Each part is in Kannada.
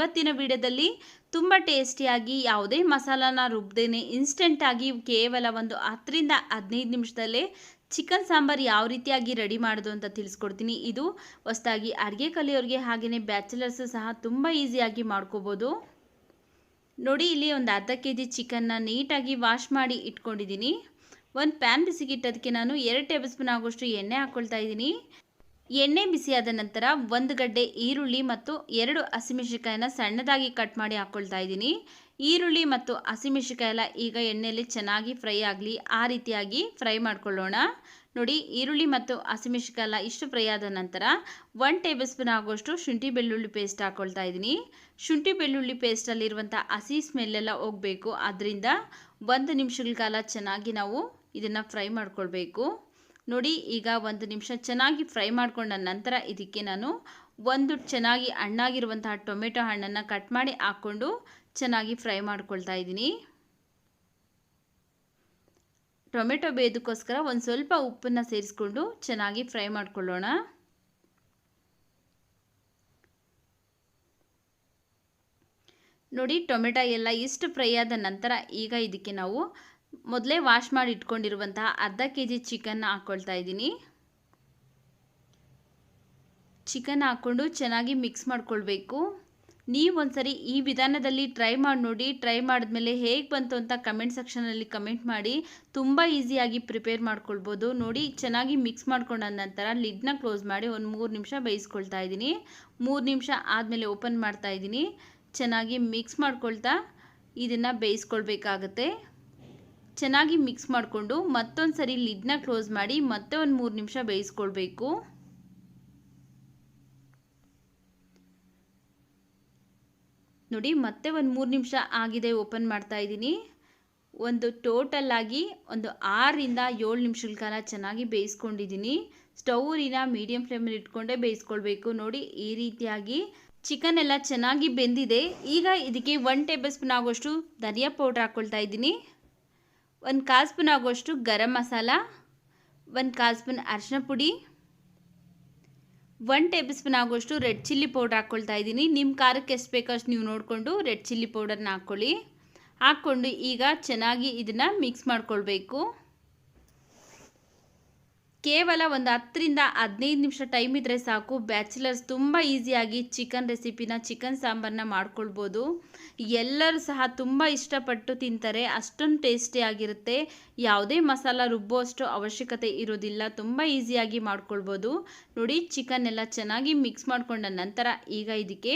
ಇವತ್ತಿನ ವಿಡಿಯೋದಲ್ಲಿ ತುಂಬ ಟೇಸ್ಟಿಯಾಗಿ ಯಾವುದೇ ಮಸಾಲಾನ ರುಬ್ಬದೇನೆ ಇನ್ಸ್ಟೆಂಟಾಗಿ ಕೇವಲ ಒಂದು 10 ರಿಂದ 15 ನಿಮಿಷದಲ್ಲೇ ಚಿಕನ್ ಸಾಂಬಾರ್ ಯಾವ ರೀತಿಯಾಗಿ ರೆಡಿ ಮಾಡೋದು ಅಂತ ತಿಳಿಸ್ಕೊಡ್ತೀನಿ. ಇದು ಹೊಸದಾಗಿ ಅಡುಗೆ ಕಲಿಯೋರಿಗೆ ಹಾಗೆಯೇ ಬ್ಯಾಚುಲರ್ಸ್ ಸಹ ತುಂಬ ಈಸಿಯಾಗಿ ಮಾಡ್ಕೋಬೋದು. ನೋಡಿ, ಇಲ್ಲಿ ಒಂದು ಅರ್ಧ ಕೆಜಿ ಚಿಕನ್ನ ನೀಟಾಗಿ ವಾಶ್ ಮಾಡಿ ಇಟ್ಕೊಂಡಿದ್ದೀನಿ. ಒಂದು ಪ್ಯಾನ್ ಬಿಸಿಗೆ ಇಟ್ಟದಕ್ಕೆ ನಾನು 2 ಟೇಬಲ್ ಸ್ಪೂನ್ ಆಗುವಷ್ಟು ಎಣ್ಣೆ ಹಾಕ್ಕೊಳ್ತಾ ಇದ್ದೀನಿ. ಎಣ್ಣೆ ಬಿಸಿಯಾದ ನಂತರ 1 ಗಡ್ಡೆ ಈರುಳ್ಳಿ ಮತ್ತು 2 ಹಸಿಮೆಣಸಿನಕಾಯಿನ ಸಣ್ಣದಾಗಿ ಕಟ್ ಮಾಡಿ ಹಾಕ್ಕೊಳ್ತಾ ಇದ್ದೀನಿ. ಈರುಳ್ಳಿ ಮತ್ತು ಹಸಿಮೆಣಸಿನಕಾಯಿ ಎಲ್ಲ ಈಗ ಎಣ್ಣೆಯಲ್ಲಿ ಚೆನ್ನಾಗಿ ಫ್ರೈ ಆಗಲಿ, ಆ ರೀತಿಯಾಗಿ ಫ್ರೈ ಮಾಡ್ಕೊಳ್ಳೋಣ. ನೋಡಿ, ಈರುಳ್ಳಿ ಮತ್ತು ಹಸಿಮೆಣಸಿನಕಾಯಿ ಎಲ್ಲ ಇಷ್ಟು ಫ್ರೈ ಆದ ನಂತರ 1 ಟೇಬಲ್ ಸ್ಪೂನ್ ಆಗುವಷ್ಟು ಶುಂಠಿ ಬೆಳ್ಳುಳ್ಳಿ ಪೇಸ್ಟ್ ಹಾಕ್ಕೊಳ್ತಾ ಇದ್ದೀನಿ. ಶುಂಠಿ ಬೆಳ್ಳುಳ್ಳಿ ಪೇಸ್ಟಲ್ಲಿರುವಂಥ ಹಸಿ ಸ್ಮೆಲ್ಲೆಲ್ಲ ಹೋಗಬೇಕು. ಅದರಿಂದ 1 ನಿಮಿಷಗಳ ಕಾಲ ಚೆನ್ನಾಗಿ ನಾವು ಇದನ್ನು ಫ್ರೈ ಮಾಡ್ಕೊಳ್ಬೇಕು. ನೋಡಿ, ಈಗ 1 ನಿಮಿಷ ಚೆನ್ನಾಗಿ ಫ್ರೈ ಮಾಡ್ಕೊಂಡ ನಂತರ ಇದಕ್ಕೆ ನಾನು ಒಂದು ಚೆನ್ನಾಗಿ ಹಣ್ಣಾಗಿರುವಂತಹ ಟೊಮೆಟೊ ಹಣ್ಣನ್ನು ಕಟ್ ಮಾಡಿ ಹಾಕ್ಕೊಂಡು ಚೆನ್ನಾಗಿ ಫ್ರೈ ಮಾಡ್ಕೊಳ್ತಾ ಇದ್ದೀನಿ. ಟೊಮೆಟೊ ಬೇಯೋದಕ್ಕೋಸ್ಕರ ಒಂದು ಸ್ವಲ್ಪ ಉಪ್ಪನ್ನು ಸೇರಿಸ್ಕೊಂಡು ಚೆನ್ನಾಗಿ ಫ್ರೈ ಮಾಡ್ಕೊಳ್ಳೋಣ. ನೋಡಿ, ಟೊಮೆಟೊ ಎಲ್ಲ ಇಷ್ಟು ಫ್ರೈ ಆದ ನಂತರ ಈಗ ಇದಕ್ಕೆ ನಾವು ಮೊದಲೇ ವಾಶ್ ಮಾಡಿ ಇಟ್ಕೊಂಡಿರುವಂತಹ ಅರ್ಧ ಕೆಜಿ ಚಿಕನ್ನ ಹಾಕ್ಕೊಳ್ತಾ ಇದ್ದೀನಿ. ಚಿಕನ್ ಹಾಕ್ಕೊಂಡು ಚೆನ್ನಾಗಿ ಮಿಕ್ಸ್ ಮಾಡ್ಕೊಳ್ಬೇಕು. ನೀವು ಒಂದ್ಸರಿ ಈ ವಿಧಾನದಲ್ಲಿ ಟ್ರೈ ಮಾಡಿ ನೋಡಿ. ಟ್ರೈ ಮಾಡಿದ್ಮೇಲೆ ಹೇಗೆ ಬಂತು ಅಂತ ಕಮೆಂಟ್ ಸೆಕ್ಷನಲ್ಲಿ ಕಮೆಂಟ್ ಮಾಡಿ. ತುಂಬ ಈಸಿಯಾಗಿ ಪ್ರಿಪೇರ್ ಮಾಡ್ಕೊಳ್ಬೋದು. ನೋಡಿ, ಚೆನ್ನಾಗಿ ಮಿಕ್ಸ್ ಮಾಡ್ಕೊಂಡ ನಂತರ ಲಿಡ್ನ ಕ್ಲೋಸ್ ಮಾಡಿ ಒಂದು 3 ನಿಮಿಷ ಬೇಯಿಸ್ಕೊಳ್ತಾ ಇದ್ದೀನಿ. 3 ನಿಮಿಷ ಆದಮೇಲೆ ಓಪನ್ ಮಾಡ್ತಾ ಇದ್ದೀನಿ. ಚೆನ್ನಾಗಿ ಮಿಕ್ಸ್ ಮಾಡ್ಕೊಳ್ತಾ ಇದನ್ನು ಬೇಯಿಸ್ಕೊಳ್ಬೇಕಾಗತ್ತೆ. ಚೆನ್ನಾಗಿ ಮಿಕ್ಸ್ ಮಾಡಿಕೊಂಡು ಮತ್ತೊಂದು ಸರಿ ಲಿಡ್ನ ಕ್ಲೋಸ್ ಮಾಡಿ ಮತ್ತೆ ಒಂದು 3 ನಿಮಿಷ ಬೇಯಿಸ್ಕೊಳ್ಬೇಕು. ನೋಡಿ, ಮತ್ತೆ ಒಂದು 3 ನಿಮಿಷ ಆಗಿದೆ, ಓಪನ್ ಮಾಡ್ತಾ ಇದ್ದೀನಿ. ಒಂದು ಟೋಟಲ್ ಆಗಿ ಒಂದು 6 ರಿಂದ 7 ನಿಮಿಷಗಳ ಕಾಲ ಚೆನ್ನಾಗಿ ಬೇಯಿಸ್ಕೊಂಡಿದ್ದೀನಿ. ಸ್ಟೌವಿನ ಮೀಡಿಯಂ ಫ್ಲೇಮಲ್ಲಿ ಇಟ್ಕೊಂಡೇ ಬೇಯಿಸ್ಕೊಳ್ಬೇಕು. ನೋಡಿ, ಈ ರೀತಿಯಾಗಿ ಚಿಕನ್ ಎಲ್ಲ ಚೆನ್ನಾಗಿ ಬೆಂದಿದೆ. ಈಗ ಇದಕ್ಕೆ 1 ಟೇಬಲ್ ಸ್ಪೂನ್ ಆಗುವಷ್ಟು ಧನಿಯಾ ಪೌಡ್ರ್ ಹಾಕ್ಕೊಳ್ತಾ ಇದ್ದೀನಿ. 1/4 ಸ್ಪೂನ್ ಆಗುವಷ್ಟು ಗರಂ ಮಸಾಲ, 1/4 ಸ್ಪೂನ್ ಅರಿಶಿನ ಪುಡಿ, 1 ಟೇಬಲ್ ಸ್ಪೂನ್ ಆಗುವಷ್ಟು ರೆಡ್ ಚಿಲ್ಲಿ ಪೌಡ್ರ್ ಹಾಕ್ಕೊಳ್ತಾ ಇದ್ದೀನಿ. ನಿಮ್ಮ ಖಾರಕ್ಕೆ ಎಷ್ಟು ಬೇಕೋ ಅಷ್ಟು ನೀವು ನೋಡಿಕೊಂಡು ರೆಡ್ ಚಿಲ್ಲಿ ಪೌಡರ್ನ ಹಾಕ್ಕೊಳ್ಳಿ. ಹಾಕ್ಕೊಂಡು ಈಗ ಚೆನ್ನಾಗಿ ಇದನ್ನು ಮಿಕ್ಸ್ ಮಾಡ್ಕೊಳ್ಬೇಕು. ಕೇವಲ ಒಂದು 10 ರಿಂದ 15 ನಿಮಿಷ ಟೈಮ್ ಇದ್ದರೆ ಸಾಕು. ಬ್ಯಾಚುಲರ್ಸ್ ತುಂಬ ಈಸಿಯಾಗಿ ಚಿಕನ್ ರೆಸಿಪಿನ, ಚಿಕನ್ ಸಾಂಬಾರನ್ನ ಮಾಡ್ಕೊಳ್ಬೋದು. ಎಲ್ಲರೂ ಸಹ ತುಂಬ ಇಷ್ಟಪಟ್ಟು ತಿಂತಾರೆ. ಅಷ್ಟೊಂದು ಟೇಸ್ಟಿಯಾಗಿರುತ್ತೆ. ಯಾವುದೇ ಮಸಾಲ ರುಬ್ಬುವಷ್ಟು ಅವಶ್ಯಕತೆ ಇರೋದಿಲ್ಲ. ತುಂಬ ಈಸಿಯಾಗಿ ಮಾಡ್ಕೊಳ್ಬೋದು. ನೋಡಿ, ಚಿಕನ್ ಎಲ್ಲ ಚೆನ್ನಾಗಿ ಮಿಕ್ಸ್ ಮಾಡ್ಕೊಂಡ ನಂತರ ಈಗ ಇದಕ್ಕೆ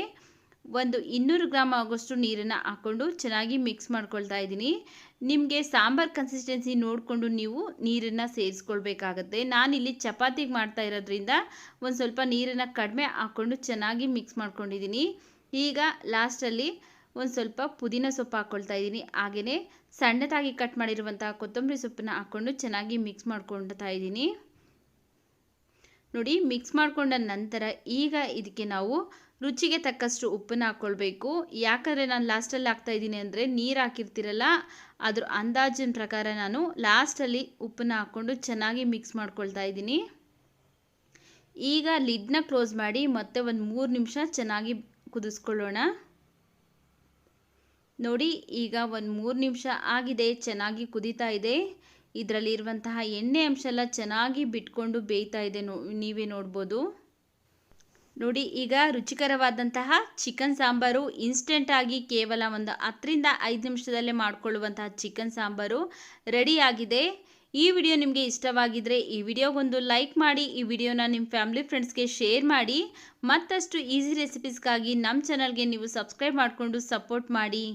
ಒಂದು 200 ಗ್ರಾಮ್ ಆಗೋಷ್ಟು ನೀರನ್ನು ಹಾಕ್ಕೊಂಡು ಚೆನ್ನಾಗಿ ಮಿಕ್ಸ್ ಮಾಡ್ಕೊಳ್ತಾ ಇದ್ದೀನಿ. ನಿಮಗೆ ಸಾಂಬಾರ್ ಕನ್ಸಿಸ್ಟೆನ್ಸಿ ನೋಡಿಕೊಂಡು ನೀವು ನೀರನ್ನು ಸೇರಿಸ್ಕೊಳ್ಬೇಕಾಗತ್ತೆ. ನಾನಿಲ್ಲಿ ಚಪಾತಿಗೆ ಮಾಡ್ತಾ ಇರೋದ್ರಿಂದ ಒಂದು ಸ್ವಲ್ಪ ನೀರನ್ನು ಕಡಿಮೆ ಹಾಕ್ಕೊಂಡು ಚೆನ್ನಾಗಿ ಮಿಕ್ಸ್ ಮಾಡ್ಕೊಂಡಿದ್ದೀನಿ. ಈಗ ಲಾಸ್ಟಲ್ಲಿ ಒಂದು ಸ್ವಲ್ಪ ಪುದೀನ ಸೊಪ್ಪು ಹಾಕ್ಕೊಳ್ತಾ ಇದ್ದೀನಿ. ಹಾಗೆಯೇ ಸಣ್ಣದಾಗಿ ಕಟ್ ಮಾಡಿರುವಂಥ ಕೊತ್ತಂಬರಿ ಸೊಪ್ಪನ್ನು ಹಾಕ್ಕೊಂಡು ಚೆನ್ನಾಗಿ ಮಿಕ್ಸ್ ಮಾಡ್ಕೊಳ್ತಾ ಇದ್ದೀನಿ. ನೋಡಿ, ಮಿಕ್ಸ್ ಮಾಡ್ಕೊಂಡ ನಂತರ ಈಗ ಇದಕ್ಕೆ ನಾವು ರುಚಿಗೆ ತಕ್ಕಷ್ಟು ಉಪ್ಪನ್ನು ಹಾಕ್ಕೊಳ್ಬೇಕು. ಯಾಕಂದರೆ ನಾನು ಲಾಸ್ಟಲ್ಲಿ ಹಾಕ್ತಾಯಿದ್ದೀನಿ ಅಂದರೆ ನೀರು ಹಾಕಿರ್ತೀರಲ್ಲ, ಅದ್ರ ಅಂದಾಜಿನ ಪ್ರಕಾರ ನಾನು ಲಾಸ್ಟಲ್ಲಿ ಉಪ್ಪನ್ನು ಹಾಕ್ಕೊಂಡು ಚೆನ್ನಾಗಿ ಮಿಕ್ಸ್ ಮಾಡ್ಕೊಳ್ತಾ ಇದ್ದೀನಿ. ಈಗ ಲಿಡ್ನ ಕ್ಲೋಸ್ ಮಾಡಿ ಮತ್ತೆ ಒಂದು 3 ನಿಮಿಷ ಚೆನ್ನಾಗಿ ಕುದಿಸ್ಕೊಳ್ಳೋಣ. ನೋಡಿ, ಈಗ ಒಂದು 3 ನಿಮಿಷ ಆಗಿದೆ, ಚೆನ್ನಾಗಿ ಕುದೀತಾ ಇದೆ. ಇದರಲ್ಲಿ ಇರುವಂತಹ ಎಣ್ಣೆ ಅಂಶ ಎಲ್ಲ ಚೆನ್ನಾಗಿ ಬಿಟ್ಕೊಂಡು ಬೇಯ್ತಾ ಇದೆ, ನೀವೇ ನೋಡ್ಬೋದು. ನೋಡಿ, ಈಗ ರುಚಿಕರವಾದಂತಹ ಚಿಕನ್ ಸಾಂಬಾರು ಇನ್ಸ್ಟೆಂಟಾಗಿ ಕೇವಲ ಒಂದು 10 ರಿಂದ 5 ನಿಮಿಷದಲ್ಲೇ ಮಾಡಿಕೊಳ್ಳುವಂತಹ ಚಿಕನ್ ಸಾಂಬಾರು ರೆಡಿಯಾಗಿದೆ. ಈ ವಿಡಿಯೋ ನಿಮಗೆ ಇಷ್ಟವಾಗಿದ್ದರೆ ಈ ವಿಡಿಯೋಗೊಂದು ಲೈಕ್ ಮಾಡಿ. ಈ ವಿಡಿಯೋನ ನಿಮ್ಮ ಫ್ಯಾಮಿಲಿ ಫ್ರೆಂಡ್ಸ್ಗೆ ಶೇರ್ ಮಾಡಿ. ಮತ್ತಷ್ಟು ಈಸಿ ರೆಸಿಪೀಸ್ಗಾಗಿ ನಮ್ಮ ಚಾನಲ್ಗೆ ನೀವು ಸಬ್ಸ್ಕ್ರೈಬ್ ಮಾಡಿಕೊಂಡು ಸಪೋರ್ಟ್ ಮಾಡಿ.